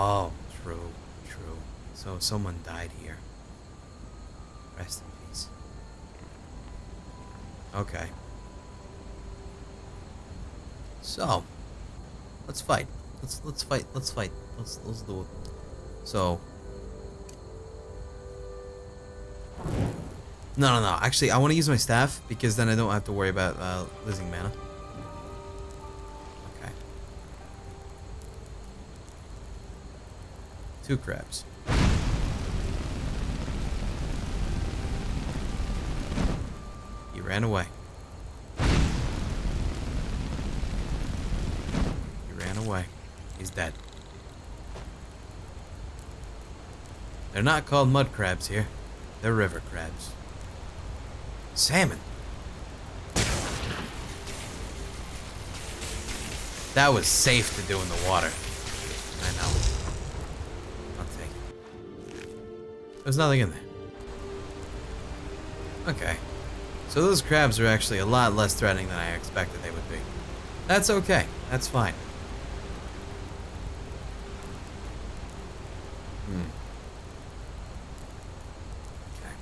Oh, true. So someone died here. Rest in peace. Okay. So, let's fight. Let's fight. Let's do it. So, no. Actually, I want to use my staff because then I don't have to worry about losing mana. Okay. 2 crabs. He ran away. He's dead. They're not called mud crabs here. They're river crabs. Salmon. That was safe to do in the water. I know. I'll take it. There's nothing in there. Okay. So those crabs are actually a lot less threatening than I expected they would be. That's okay. That's fine. Okay.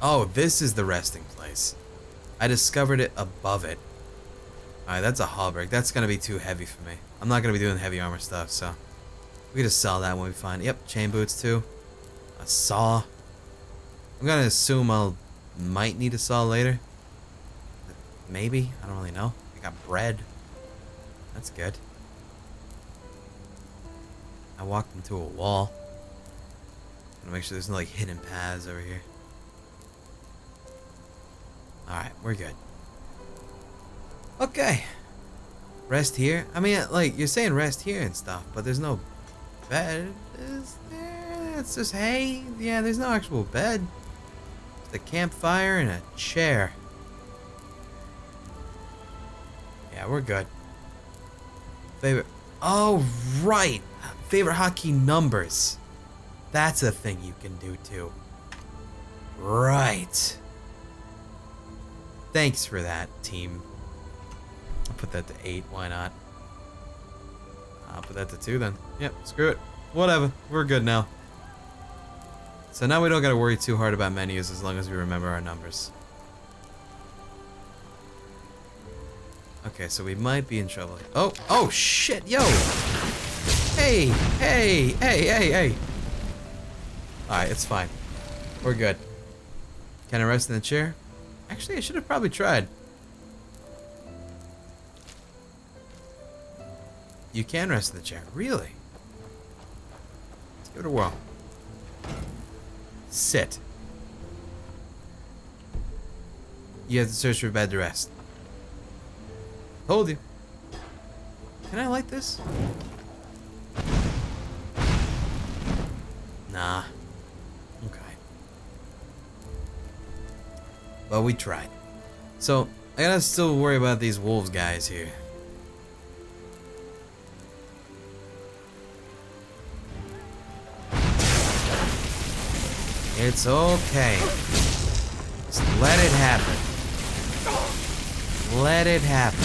Oh, this is the resting place. I discovered it above it. Alright, that's a halberd. That's gonna be too heavy for me. I'm not gonna be doing heavy armor stuff, so we can just sell that when we find it. Yep, chain boots too. A saw. I'm gonna assume might need a saw later. Maybe. I don't really know. I got bread. That's good. I walked into a wall. I'm gonna make sure there's no like hidden paths over here. Alright, we're good. Okay. Rest here. I mean, like, you're saying rest here and stuff, but there's no bed, is there? It's just hay. Yeah, there's no actual bed. Just a campfire and a chair. Yeah, we're good. Favorite. Oh, right. Favorite hotkey numbers. That's a thing you can do too. Right. Thanks for that, team. I'll put that to 8. Why not? I'll put that to 2 then. Yep, screw it. Whatever. We're good now. So now we don't gotta worry too hard about menus as long as we remember our numbers. Okay, so we might be in trouble. Oh shit, yo! Hey! Alright, it's fine. We're good. Can I rest in the chair? Actually, I should have probably tried. You can rest in the chair. Really? Let's give it a whirl. Sit. You have to search for a bed to rest. Told you. Can I light this? Nah. Okay. Well, we tried. So, I gotta still worry about these wolves guys here. It's okay. Just let it happen. Let it happen.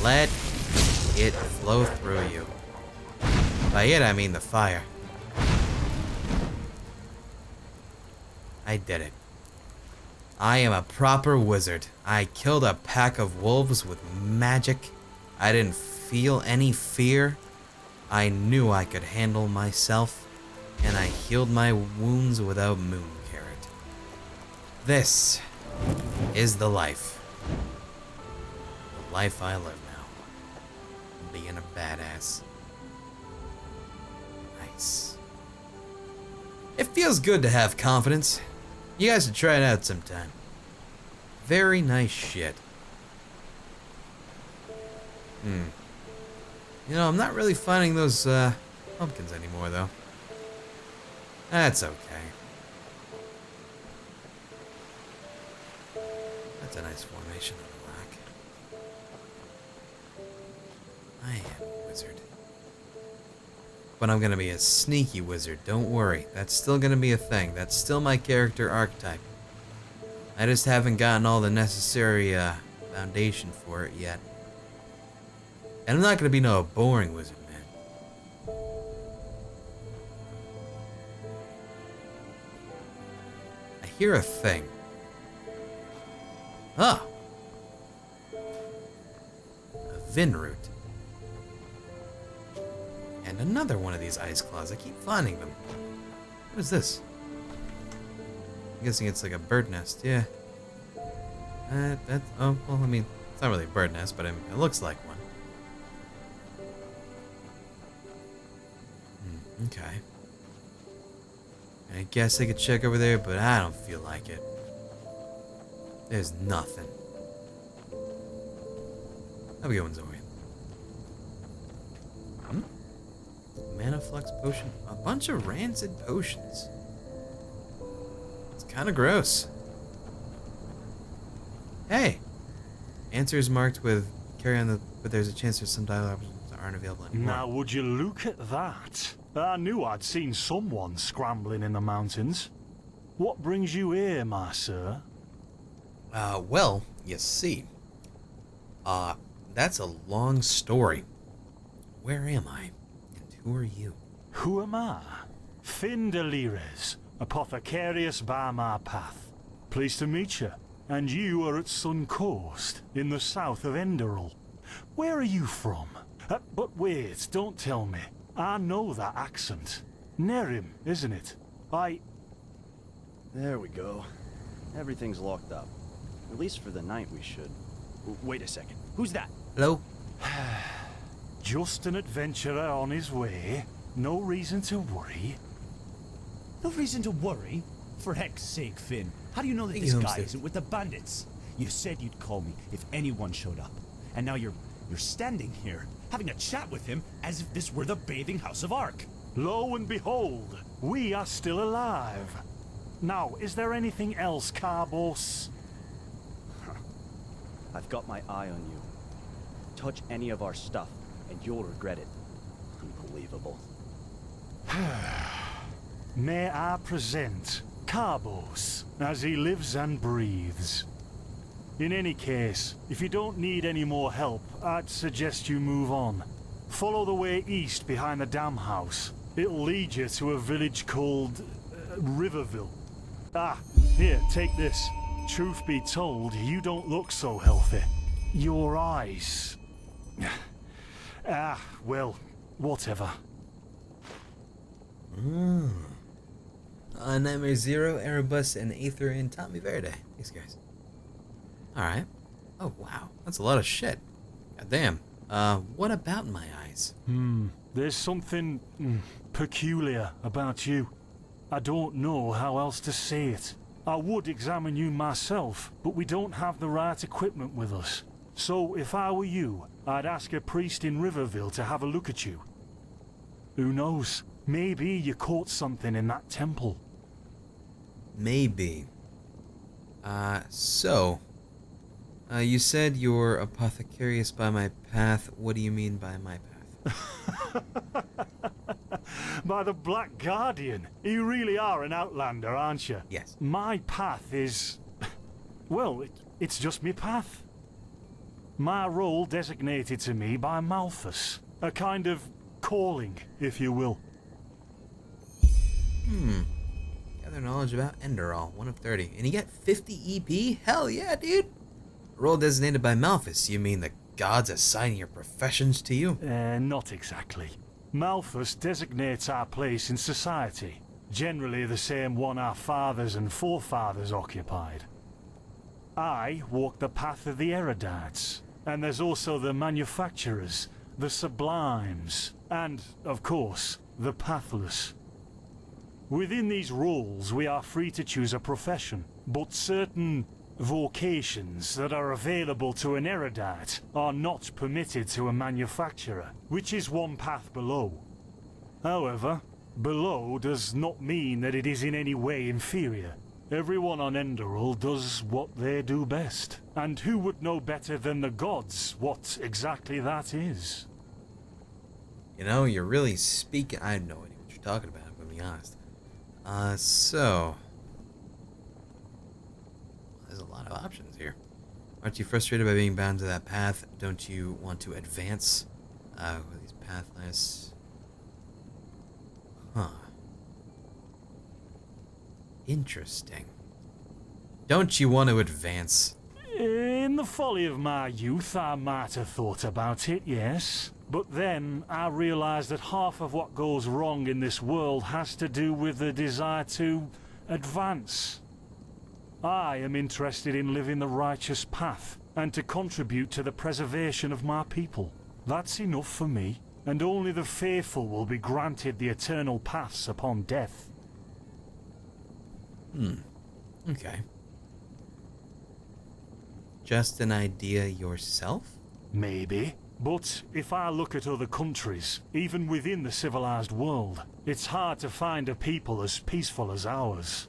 Let it flow through you. By it, I mean the fire. I did it. I am a proper wizard. I killed a pack of wolves with magic. I didn't feel any fear. I knew I could handle myself. And I healed my wounds without moon carrot. This is the life. The life I live now. Being a badass. Nice. It feels good to have confidence. You guys should try it out sometime. Very nice shit. You know, I'm not really finding those pumpkins anymore though. That's okay. That's a nice formation of the rock. I am a wizard. But I'm gonna be a sneaky wizard, don't worry. That's still gonna be a thing. That's still my character archetype. I just haven't gotten all the necessary foundation for it yet. And I'm not gonna be no boring wizard, man. hear a thing. Ah! A Vinroot. And another one of these ice claws. I keep finding them. What is this? I'm guessing it's like a bird nest. Yeah. Oh, well, I mean, it's not really a bird nest, but I mean, it looks like one. Okay. And I guess I could check over there, but I don't feel like it. There's nothing. Have a good one, Zoe. Mana flux potion. A bunch of rancid potions. It's kind of gross. Hey! Answers marked with carry on but there's a chance there's some dialogue that aren't available anymore. Now would you look at that? I knew I'd seen someone scrambling in the mountains. What brings you here, my sir? Well, you see. That's a long story. Where am I? And who are you? Who am I? Findelires, apothecarius by my path. Pleased to meet you. And you are at Sun Coast, in the south of Enderal. Where are you from? But wait, don't tell me. I know that accent. Nerim, isn't it? There we go. Everything's locked up. At least for the night we should. Wait a second. Who's that? Hello? Just an adventurer on his way. No reason to worry. No reason to worry? For heck's sake, Finn. How do you know that Thank this you, guy Homestead. isn't with the bandits? You said you'd call me if anyone showed up. And now you're standing here, having a chat with him as if this were the bathing house of Ark. Lo and behold, we are still alive. Now, is there anything else, Carbos? I've got my eye on you. Touch any of our stuff, and you'll regret it. Unbelievable. May I present Carbos, as he lives and breathes. In any case, if you don't need any more help, I'd suggest you move on. Follow the way east behind the dam house. It'll lead you to a village called Riverville. Ah, here, take this. Truth be told, you don't look so healthy. Your eyes... well, whatever. Nightmare Zero, Erebus, and Aether, and Tommy Verde. These guys. Alright. Oh, wow. That's a lot of shit. God damn. What about my eyes? There's something peculiar about you. I don't know how else to say it. I would examine you myself, but we don't have the right equipment with us. So if I were you, I'd ask a priest in Riverville to have a look at you. Who knows? Maybe you caught something in that temple. Maybe. You said you're apothecarius by my path. What do you mean by my path? By the Black Guardian. You really are an outlander, aren't you? Yes. My path is... well, it's just me path. My role designated to me by Malthus. A kind of calling, if you will. Gather knowledge about Enderal, 1 of 30. And you get 50 EP? Hell yeah, dude! Role designated by Malthus. You mean the gods assigning your professions to you? Not exactly. Malthus designates our place in society. Generally the same one our fathers and forefathers occupied. I walk the path of the erudites. And there's also the manufacturers, the sublimes, and, of course, the pathless. Within these roles, we are free to choose a profession, but certain vocations that are available to an erudite are not permitted to a manufacturer, which is one path below. However, below does not mean that it is in any way inferior. Everyone on Enderal does what they do best, and who would know better than the gods what exactly that is? You know, you're really speaking... I have no idea what you're talking about, I'm gonna be honest. There's a lot of options here. Aren't you frustrated by being bound to that path? Don't you want to advance? With these path lists? Huh. Interesting. Don't you want to advance? In the folly of my youth, I might have thought about it, yes. But then I realized that half of what goes wrong in this world has to do with the desire to advance. I am interested in living the righteous path and to contribute to the preservation of my people. That's enough for me, and only the faithful will be granted the eternal paths upon death. Okay. Just an idea yourself? Maybe. But if I look at other countries, even within the civilized world, it's hard to find a people as peaceful as ours.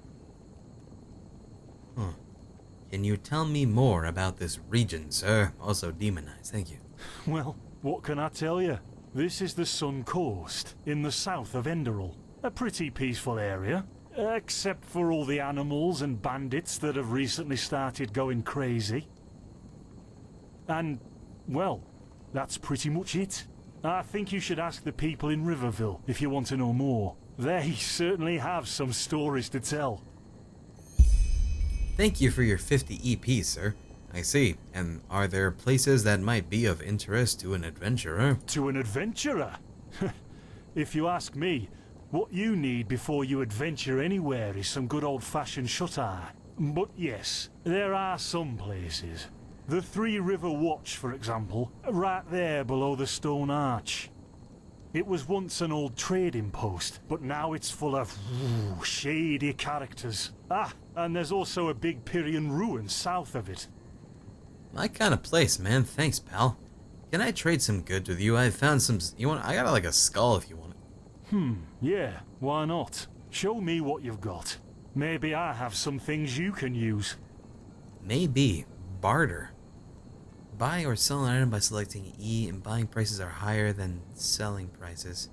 Can you tell me more about this region, sir? Also demonized, thank you. Well, what can I tell you? This is the Sun Coast, in the south of Enderal. A pretty peaceful area, except for all the animals and bandits that have recently started going crazy. And, well, that's pretty much it. I think you should ask the people in Riverville if you want to know more. They certainly have some stories to tell. Thank you for your 50 EP, sir. I see. And are there places that might be of interest to an adventurer? To an adventurer? If you ask me, what you need before you adventure anywhere is some good old-fashioned shut-eye. But yes, there are some places. The Three River Watch, for example, right there below the stone arch. It was once an old trading post, but now it's full of shady characters. Ah, and there's also a big Pyrian ruin south of it. My kind of place, man. Thanks, pal. Can I trade some goods with you? I found some... I got like a skull if you want it. Yeah, why not? Show me what you've got. Maybe I have some things you can use. Maybe. Barter. Buy or sell an item by selecting E, and buying prices are higher than selling prices.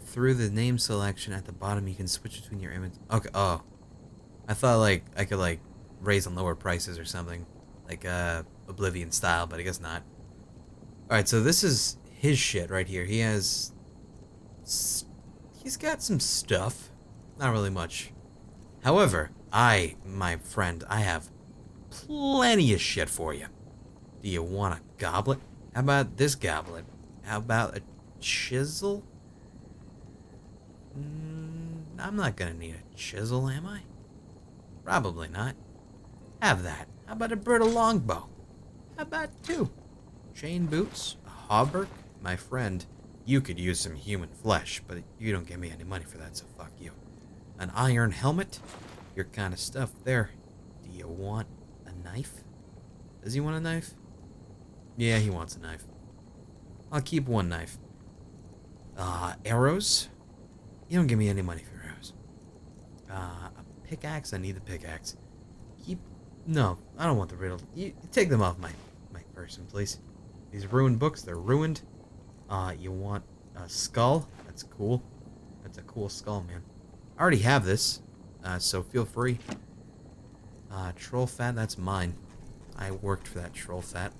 Through the name selection at the bottom, you can switch between your image. Okay, oh. I thought, like, I could, like, raise and lower prices or something. Like, Oblivion style, but I guess not. Alright, so this is his shit right here. He has... He's got some stuff. Not really much. However, my friend, I have plenty of shit for you. Do you want a goblet? How about this goblet? How about a chisel? I'm not gonna need a chisel, am I? Probably not. Have that. How about a brittle longbow? How about two? Chain boots? A hauberk? My friend, you could use some human flesh, but you don't give me any money for that, so fuck you. An iron helmet? Your kind of stuff there. Do you want a knife? Does he want a knife? Yeah, he wants a knife. I'll keep one knife. Arrows? You don't give me any money for arrows. A pickaxe? I need the pickaxe. No, I don't want the riddle. You take them off my person, please. These ruined books, they're ruined. You want a skull? That's cool. That's a cool skull, man. I already have this, so feel free. Troll fat, that's mine. I worked for that troll fat.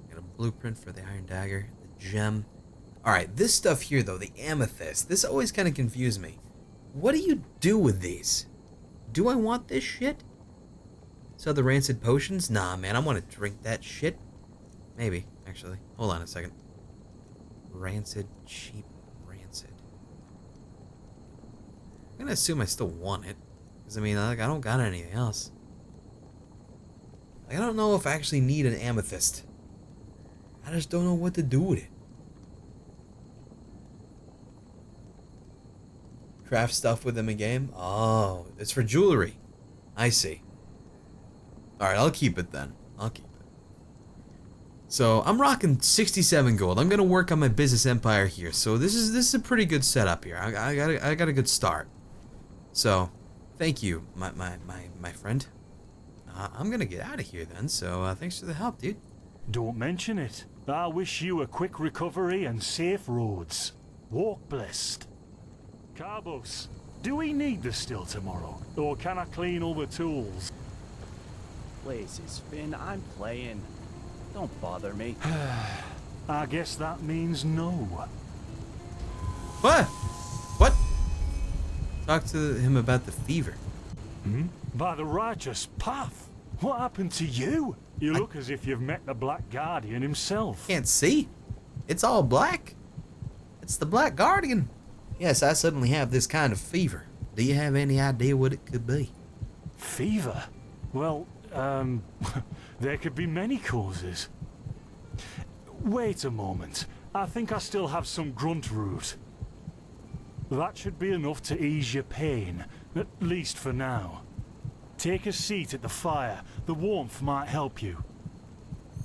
Got a blueprint for the iron dagger, the gem. Alright, this stuff here, though, the amethyst, this always kind of confused me. What do you do with these? Do I want this shit? So the rancid potions? Nah, man, I want to drink that shit. Maybe, actually. Hold on a second. Rancid, cheap, rancid. I'm gonna assume I still want it. Because, I mean, like, I don't got anything else. Like, I don't know if I actually need an amethyst. I just don't know what to do with it. Craft stuff with them in game? Oh, it's for jewelry. I see. Alright, I'll keep it then. I'll keep it. So, I'm rocking 67 gold. I'm gonna work on my business empire here. So, this is a pretty good setup here. I got a good start. So, thank you, my friend. I'm gonna get out of here then, so thanks for the help, dude. Don't mention it. I wish you a quick recovery and safe roads. Walk blessed. Carbos, do we need the still tomorrow? Or can I clean all the tools? Places, Finn, I'm playing. Don't bother me. I guess that means no. What? What? Talk to him about the fever. By the righteous path. What happened to you? You look as if you've met the Black Guardian himself. Can't see. It's all black. It's the Black Guardian. Yes, I suddenly have this kind of fever. Do you have any idea what it could be? Fever? Well, there could be many causes. Wait a moment. I think I still have some grunt root. That should be enough to ease your pain, at least for now. Take a seat at the fire. The warmth might help you.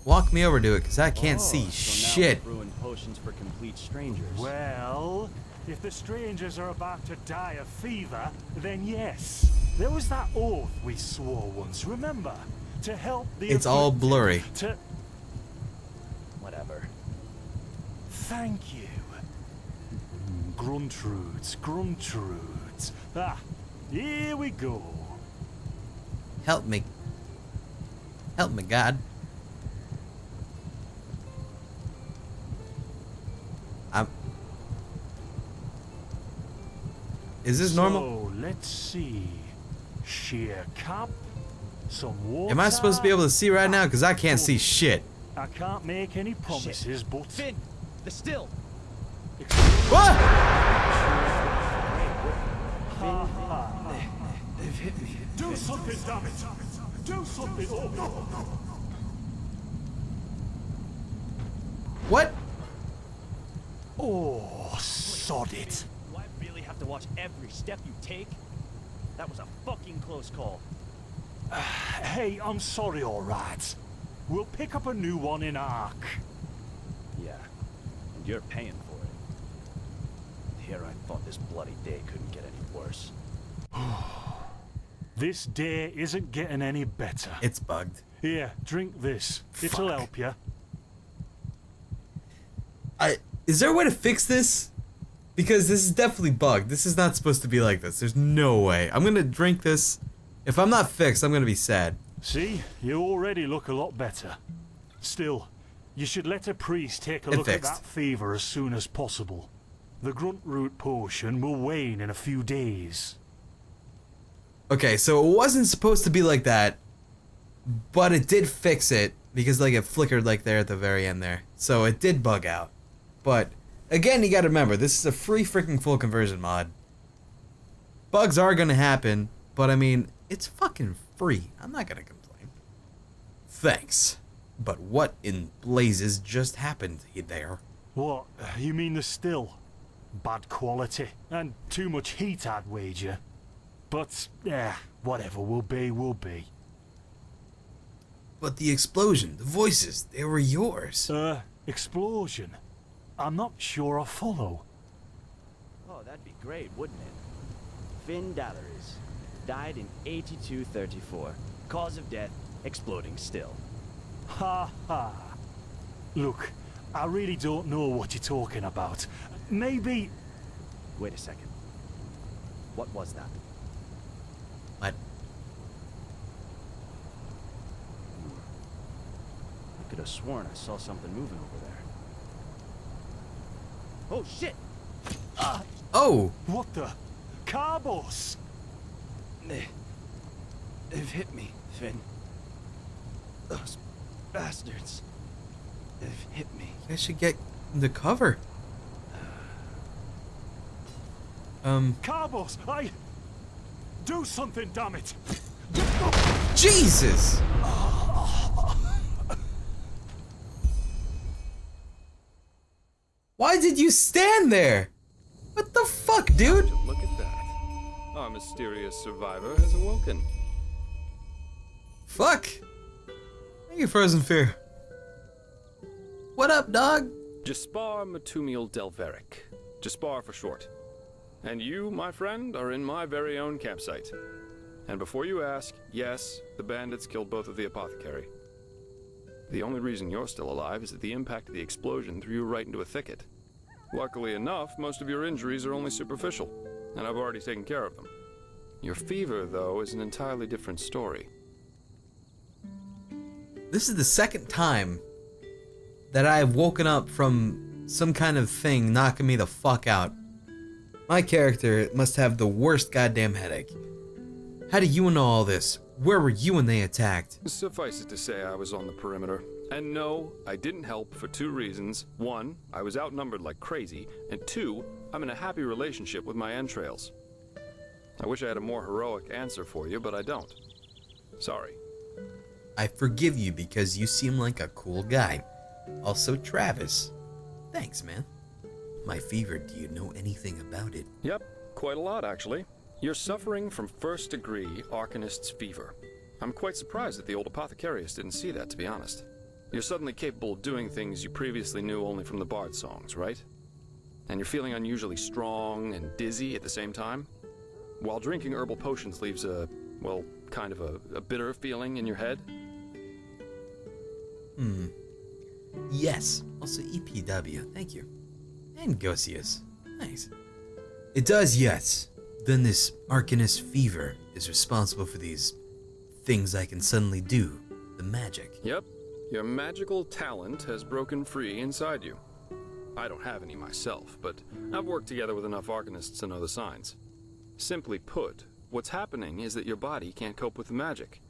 Walk me over to it, because I can't see So shit. now we're brewing potions for complete strangers. Well, if the strangers are about to die of fever, then yes. There was that oath we swore once, remember? To help the It's all afflicted, blurry. To... Whatever. Thank you. Gruntrudes, Gruntrudes. Ah, here we go. Help me. Help me, God. Is this normal? So, let's see. Sheer cap, some water. Am I supposed to be able to see right now? Because I can't see shit. I can't make any promises, but... Finn! The still! What? They've hit me. Do something, damn it! Do something! Oh, no. What? Oh, sod it. Do I really have to watch every step you take? That was a fucking close call. Hey, I'm sorry, all right. We'll pick up a new one in Ark. Yeah, and you're paying for it. Here I thought this bloody day couldn't get any worse. This day isn't getting any better. It's bugged. Here, drink this. It'll Fuck. help you. Is there a way to fix this? Because this is definitely bugged. This is not supposed to be like this. There's no way. I'm gonna drink this. If I'm not fixed, I'm gonna be sad. See, you already look a lot better. Still, you should let a priest take a look at fixed. that fever as soon as possible. The grunt root potion will wane in a few days. Okay, so it wasn't supposed to be like that, but it did fix it because like it flickered like there at the very end there. So it did bug out. But again, you gotta remember, this is a free freaking full conversion mod. Bugs are gonna happen, but I mean, it's fucking free. I'm not gonna complain. Thanks. But what in blazes just happened there? What? You mean the still? Bad quality. And too much heat, I'd wager. But, whatever will be, will be. But the explosion, the voices, they were yours. Explosion? I'm not sure I follow. Oh, that'd be great, wouldn't it? Finn Dalleries. Died in 8234. Cause of death, exploding still. Ha ha. Look, I really don't know what you're talking about. Maybe... Wait a second. What was that? What? I could have sworn I saw something moving over there. Oh shit! Oh! What the? Carbos! They've hit me, Finn. Those bastards. They've hit me. You guys should get the cover. Carbos! Do something, damn it! Jesus! Why did you stand there? What the fuck, dude? Look at that. Our mysterious survivor has awoken. Fuck. Thank you, Frozen Fear. What up, dog? Jaspar Matumiel Delveric. Jaspar for short. And you, my friend, are in my very own campsite. And before you ask, yes, the bandits killed both of the apothecary. The only reason you're still alive is that the impact of the explosion threw you right into a thicket. Luckily enough, most of your injuries are only superficial, and I've already taken care of them. Your fever, though, is an entirely different story. This is the second time that I have woken up from some kind of thing knocking me the fuck out. My character must have the worst goddamn headache. How do you know all this? Where were you when they attacked? Suffice it to say, I was on the perimeter. And no, I didn't help for 2 reasons. 1, I was outnumbered like crazy, and 2, I'm in a happy relationship with my entrails. I wish I had a more heroic answer for you, but I don't. Sorry. I forgive you because you seem like a cool guy. Also, Travis. Thanks, man. My fever, do you know anything about it? Yep, quite a lot, actually. You're suffering from first-degree Arcanist's fever. I'm quite surprised that the old apothecarius didn't see that, to be honest. You're suddenly capable of doing things you previously knew only from the bard songs, right? And you're feeling unusually strong and dizzy at the same time? While drinking herbal potions leaves a, well, kind of a bitter feeling in your head? Yes. Also EPW. Thank you. And Gosius. Nice. It does, yes. Then this Arcanist fever is responsible for these things I can suddenly do. The magic. Yep. Your magical talent has broken free inside you. I don't have any myself, but I've worked together with enough Arcanists to know the signs. Simply put, what's happening is that your body can't cope with the magic.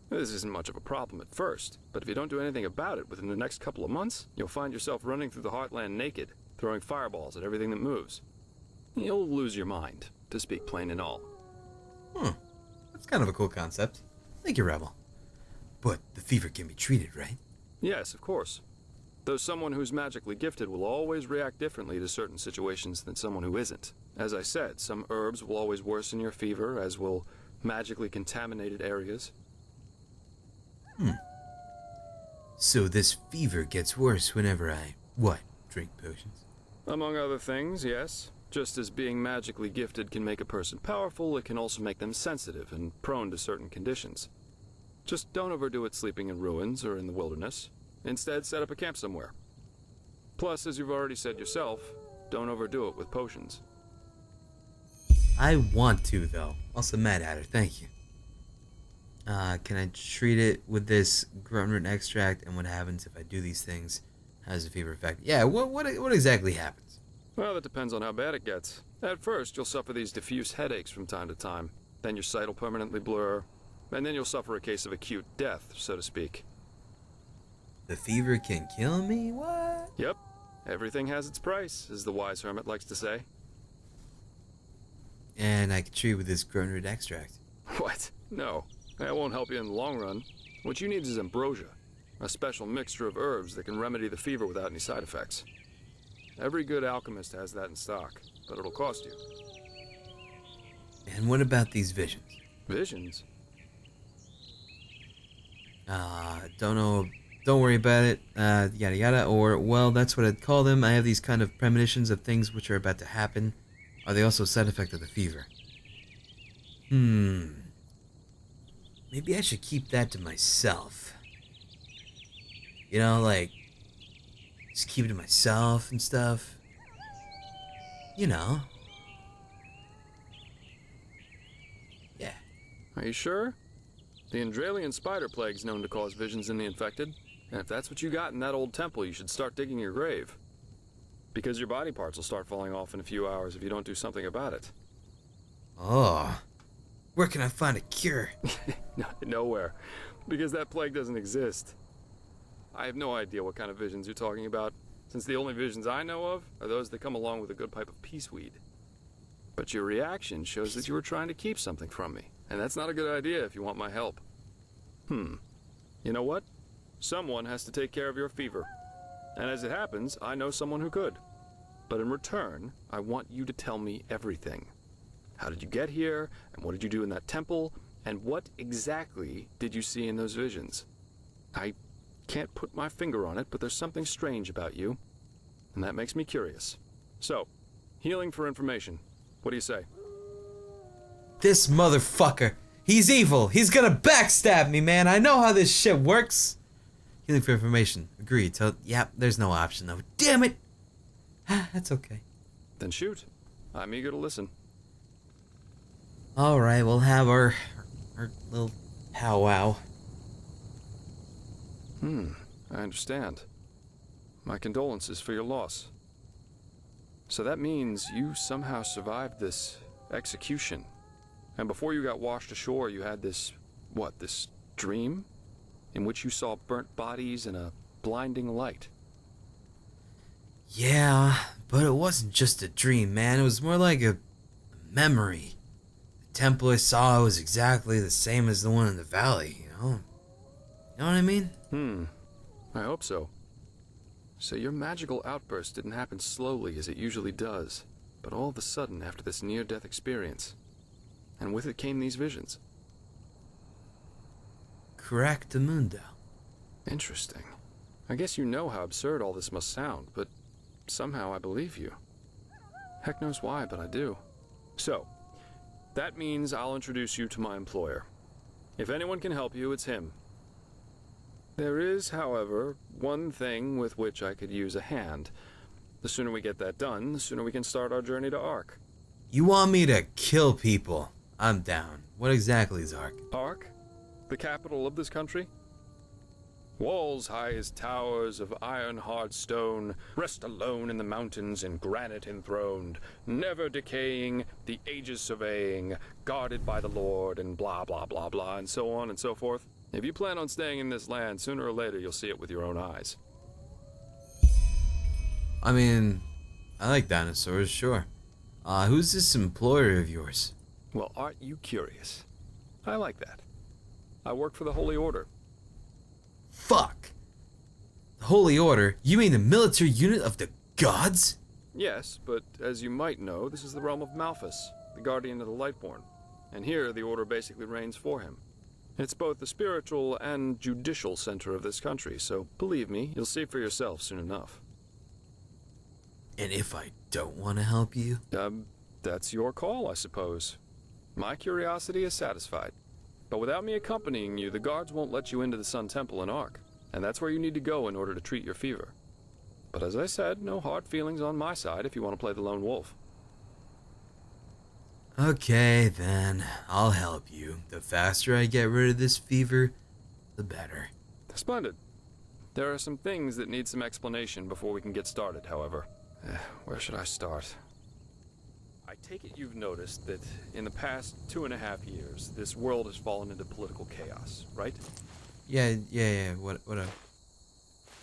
This isn't much of a problem at first, but if you don't do anything about it within the next couple of months, you'll find yourself running through the heartland naked, throwing fireballs at everything that moves. You'll lose your mind, to speak plain and all. That's kind of a cool concept. Thank you, Rebel. But the fever can be treated, right? Yes, of course. Though someone who's magically gifted will always react differently to certain situations than someone who isn't. As I said, some herbs will always worsen your fever, as will magically contaminated areas. So this fever gets worse whenever I, drink potions? Among other things, yes. Just as being magically gifted can make a person powerful, it can also make them sensitive and prone to certain conditions. Just don't overdo it sleeping in ruins or in the wilderness. Instead, set up a camp somewhere. Plus, as you've already said yourself, don't overdo it with potions. I want to, though. Also, Mad Hatter, thank you. Can I treat it with this grunt extract, and what happens if I do these things? How does the fever affect? Yeah, what exactly happens? Well, that depends on how bad it gets. At first, you'll suffer these diffuse headaches from time to time. Then your sight will permanently blur. And then you'll suffer a case of acute death, so to speak. The fever can kill me? What? Yep. Everything has its price, as the wise hermit likes to say. And I can treat it with this grunt extract. What? No. That won't help you in the long run. What you need is ambrosia, a special mixture of herbs that can remedy the fever without any side effects. Every good alchemist has that in stock, but it'll cost you. And what about these visions? Visions? Don't know. Don't worry about it. Yada yada. Or, well, that's what I'd call them. I have these kind of premonitions of things which are about to happen. Are they also a side effect of the fever? Maybe I should keep that to myself. You know, like, just keep it to myself and stuff. You know. Yeah. Are you sure? The Enderalian spider plague's known to cause visions in the infected. And if that's what you got in that old temple, you should start digging your grave. Because your body parts will start falling off in a few hours if you don't do something about it. Oh. Where can I find a cure? Nowhere. Because that plague doesn't exist. I have no idea what kind of visions you're talking about, since the only visions I know of are those that come along with a good pipe of peaceweed. But your reaction shows that you were trying to keep something from me, and that's not a good idea if you want my help. You know what? Someone has to take care of your fever. And as it happens, I know someone who could. But in return, I want you to tell me everything. How did you get here, and what did you do in that temple, and what exactly did you see in those visions? I can't put my finger on it, but there's something strange about you, and that makes me curious. So, healing for information. What do you say? This motherfucker. He's evil. He's gonna backstab me, man. I know how this shit works. Healing for information. Agreed. So, yeah, there's no option, though. Damn it. That's okay. Then shoot. I'm eager to listen. Alright, we'll have our little powwow. I understand. My condolences for your loss. So that means you somehow survived this execution. And before you got washed ashore, you had this, what, this dream? In which you saw burnt bodies and a blinding light. Yeah, but it wasn't just a dream, man. It was more like a memory. The temple I saw was exactly the same as the one in the valley, you know? You know what I mean? I hope so. So your magical outburst didn't happen slowly as it usually does, but all of a sudden after this near-death experience. And with it came these visions. Correct, Mundo. Interesting. I guess you know how absurd all this must sound, but somehow I believe you. Heck knows why, but I do. So, that means I'll introduce you to my employer. If anyone can help you, it's him. There is, however, one thing with which I could use a hand. The sooner we get that done, the sooner we can start our journey to Ark. You want me to kill people? I'm down. What exactly is Ark? Ark? The capital of this country? Walls high as towers of iron-hard stone, rest alone in the mountains in granite enthroned, never decaying, the ages surveying, guarded by the Lord, and blah blah blah blah, and so on and so forth. If you plan on staying in this land, sooner or later you'll see it with your own eyes. I mean, I like dinosaurs, sure. Who's this employer of yours? Well, aren't you curious? I like that. I work for the Holy Order. Fuck! The Holy Order? You mean the military unit of the gods? Yes, but as you might know, this is the realm of Malphas, the guardian of the Lightborn. And here, the Order basically reigns for him. It's both the spiritual and judicial center of this country, so believe me, you'll see for yourself soon enough. And if I don't want to help you? That's your call, I suppose. My curiosity is satisfied. But without me accompanying you, the guards won't let you into the Sun Temple in Ark, and that's where you need to go in order to treat your fever. But as I said, no hard feelings on my side if you want to play the lone wolf. Okay, then. I'll help you. The faster I get rid of this fever, the better. Splendid. There are some things that need some explanation before we can get started, however. Where should I start? I take it you've noticed that in the past 2.5 years, this world has fallen into political chaos, right? Yeah, what up?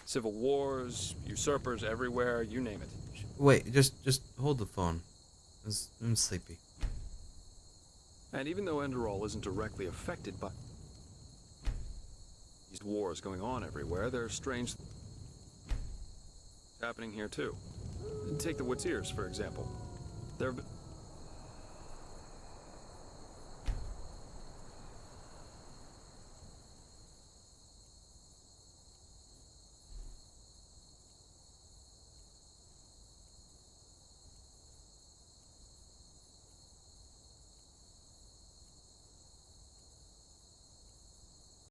Civil wars, usurpers everywhere, you name it. Wait, just hold the phone. I'm sleepy. And even though Enderal isn't directly affected by these wars going on everywhere, there are strange things happening here too. Take the Woods Ears, for example. There have been